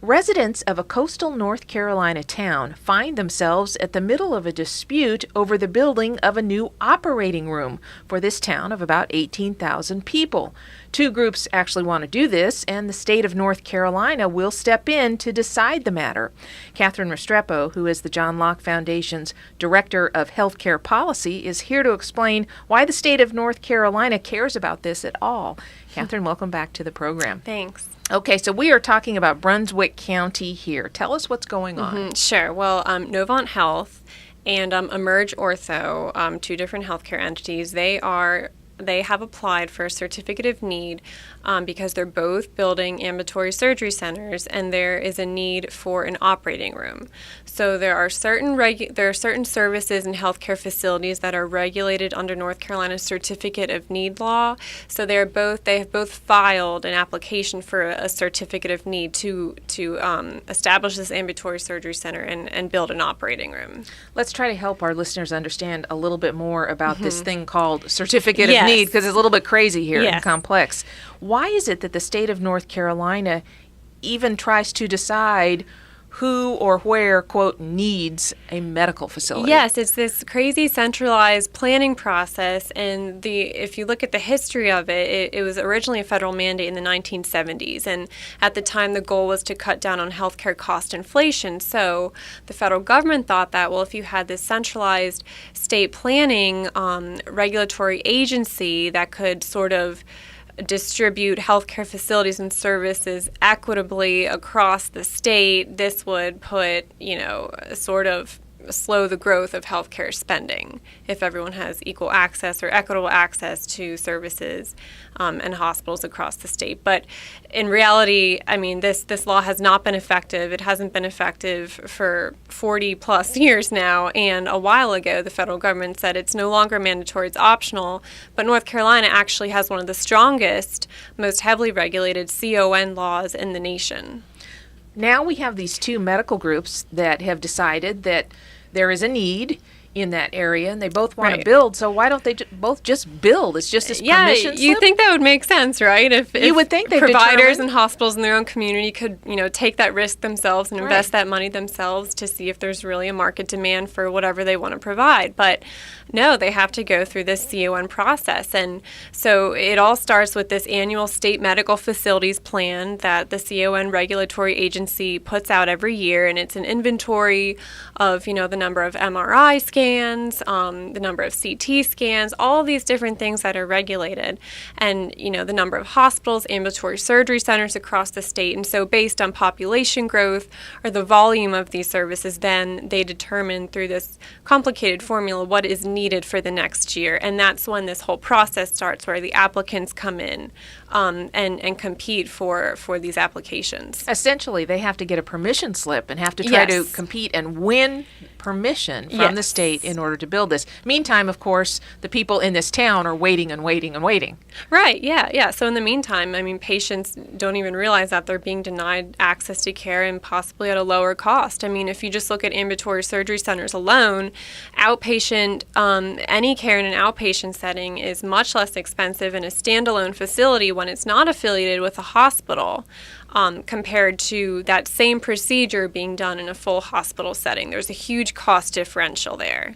Residents of a coastal North Carolina town find themselves at the middle of a dispute over the building of a new operating room for this town of about 18,000 people. Two groups actually want to do this, and the state of North Carolina will step in to decide the matter. Katherine Restrepo, who is the John Locke Foundation's Director of Healthcare Policy, is here to explain why the state of North Carolina cares about this at all. Katherine, welcome back to the program. Thanks. Okay, so we are talking about Brunswick County here. Tell us what's going on. Sure. Well, Novant Health and Emerge Ortho, two different healthcare entities, they have applied for a certificate of need because they're both building ambulatory surgery centers, and there is a need for an operating room. So there are certain services and healthcare facilities that are regulated under North Carolina's certificate of need law. So they have both filed an application for a certificate of need to establish this ambulatory surgery center and build an operating room. Let's try to help our listeners understand a little bit more about this thing called certificate of need, because it's a little bit crazy here and complex. Why is it that the state of North Carolina even tries to decide who or where, quote, needs a medical facility? Yes, it's this crazy centralized planning process, and if you look at the history of it, it was originally a federal mandate in the 1970s, and at the time the goal was to cut down on healthcare cost inflation. So the federal government thought that, well, if you had this centralized state planning regulatory agency that could sort of distribute healthcare facilities and services equitably across the state, this would put, sort of slow the growth of healthcare spending if everyone has equal access or equitable access to services and hospitals across the state. But in reality, I mean, this law has not been effective. It hasn't been effective for 40 plus years now, and a while ago the federal government said it's no longer mandatory, it's optional. But North Carolina actually has one of the strongest, most heavily regulated CON laws in the nation. Now we have these two medical groups that have decided that there is a need in that area, and they both want to build. So why don't they both just build? It's just this permission slip? You think that would make sense, right? If you would think providers and hospitals in their own community could, take that risk themselves and invest that money themselves to see if there's really a market demand for whatever they want to provide. But no, they have to go through this CON process. And so it all starts with this annual state medical facilities plan that the CON regulatory agency puts out every year. And it's an inventory of, the number of MRI scans, the number of CT scans, all these different things that are regulated. And, the number of hospitals, ambulatory surgery centers across the state. And so based on population growth or the volume of these services, then they determine through this complicated formula what is needed for the next year. And that's when this whole process starts, where the applicants come in and compete for these applications. Essentially, they have to get a permission slip and have to try to compete and win permission from the state in order to build this. Meantime, of course, the people in this town are waiting and waiting and waiting. Right, yeah. So in the meantime, I mean, patients don't even realize that they're being denied access to care, and possibly at a lower cost. I mean, if you just look at ambulatory surgery centers alone, outpatient, any care in an outpatient setting is much less expensive in a standalone facility when it's not affiliated with a hospital. Compared to that same procedure being done in a full hospital setting. There's a huge cost differential there.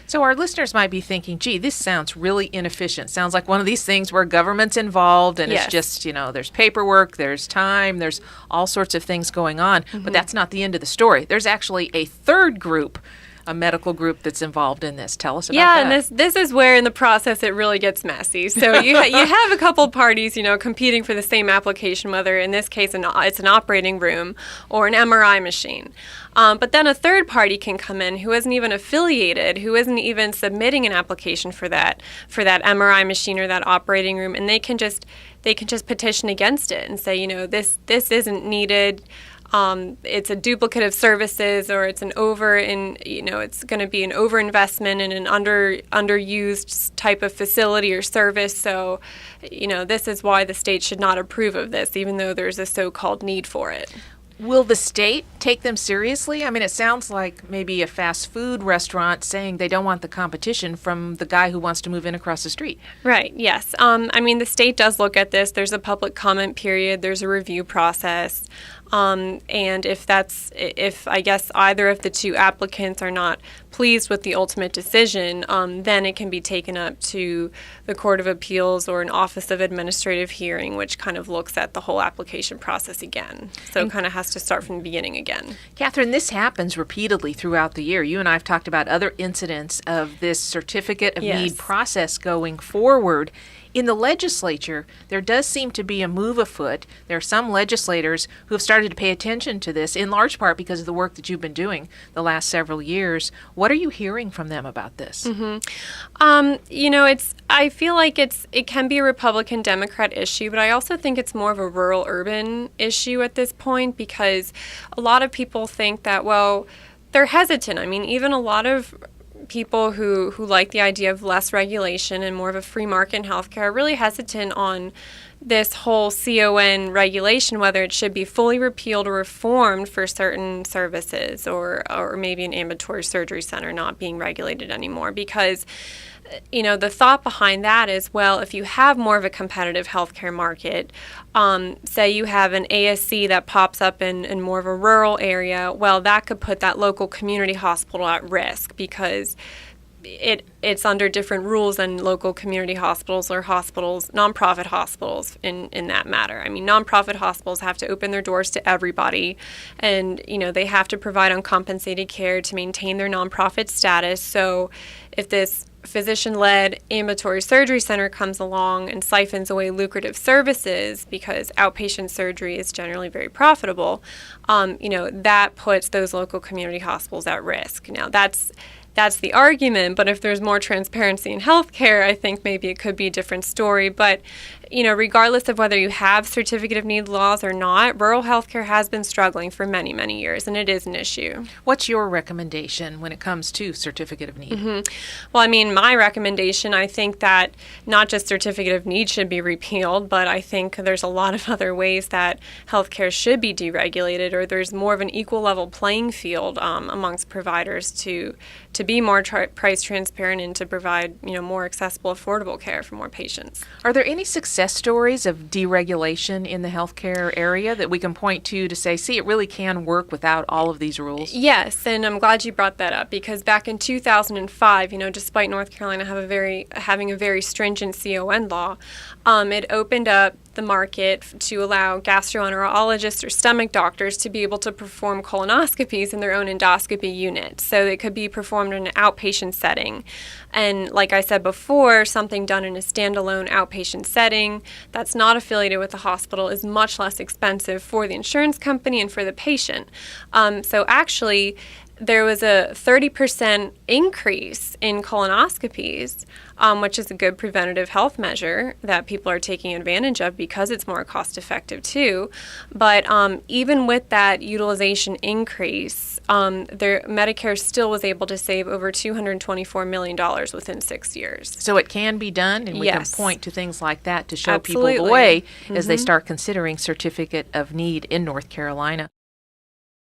So our listeners might be thinking, gee, this sounds really inefficient. Sounds like one of these things where government's involved and it's just, there's paperwork, there's time, there's all sorts of things going on. But that's not the end of the story. There's actually a third group, a medical group that's involved in this. Tell us about that. Yeah, and this is where in the process it really gets messy. So you have a couple parties, competing for the same application, whether in this case it's an operating room or an MRI machine. But then a third party can come in who isn't even affiliated, who isn't even submitting an application for that MRI machine or that operating room, and they can just petition against it and say, this isn't needed. It's a duplicate of services, or it's it's going to be an overinvestment in an underused type of facility or service. So, this is why the state should not approve of this, even though there's a so-called need for it. Will the state take them seriously? I mean, it sounds like maybe a fast food restaurant saying they don't want the competition from the guy who wants to move in across the street. Right, yes. I mean, the state does look at this. There's a public comment period. There's a review process. And if I guess either of the two applicants are not pleased with the ultimate decision, then it can be taken up to the Court of Appeals or an Office of Administrative Hearing, which kind of looks at the whole application process again. So it kind of has to start from the beginning again. Katherine, this happens repeatedly throughout the year. You and I have talked about other incidents of this certificate of need process going forward. In the legislature, there does seem to be a move afoot. There are some legislators who have started to pay attention to this, in large part because of the work that you've been doing the last several years. What are you hearing from them about this? I feel like it can be a Republican-Democrat issue, but I also think it's more of a rural-urban issue at this point, because a lot of people think that, well, they're hesitant. I mean, even a lot of people who like the idea of less regulation and more of a free market in healthcare are really hesitant on this whole CON regulation, whether it should be fully repealed or reformed for certain services, or maybe an ambulatory surgery center not being regulated anymore. Because, the thought behind that is, well, if you have more of a competitive healthcare market, say you have an ASC that pops up in more of a rural area, well, that could put that local community hospital at risk, because it's under different rules than local community hospitals or nonprofit hospitals in that matter. I mean, nonprofit hospitals have to open their doors to everybody, and they have to provide uncompensated care to maintain their nonprofit status. So if this physician-led ambulatory surgery center comes along and siphons away lucrative services, because outpatient surgery is generally very profitable, that puts those local community hospitals at risk. Now, that's the argument, but if there's more transparency in healthcare, I think maybe it could be a different story. But, regardless of whether you have certificate of need laws or not, rural healthcare has been struggling for many, many years, and it is an issue. What's your recommendation when it comes to certificate of need? Well, I mean, my recommendation, I think that not just certificate of need should be repealed, but I think there's a lot of other ways that healthcare should be deregulated, or there's more of an equal level playing field amongst providers to be more price transparent and to provide more accessible, affordable care for more patients. Are there any success stories of deregulation in the healthcare area that we can point to say, see, it really can work without all of these rules? Yes, and I'm glad you brought that up, because back in 2005, despite North Carolina having a very stringent CON law, it opened up the market to allow gastroenterologists or stomach doctors to be able to perform colonoscopies in their own endoscopy unit. So it could be performed in an outpatient setting. And like I said before, something done in a standalone outpatient setting that's not affiliated with the hospital is much less expensive for the insurance company and for the patient. So actually, there was a 30% increase in colonoscopies, which is a good preventative health measure that people are taking advantage of because it's more cost effective too. But even with that utilization increase, Medicare still was able to save over $224 million within 6 years. So it can be done, and we can point to things like that to show Absolutely. people the way as they start considering certificate of need in North Carolina.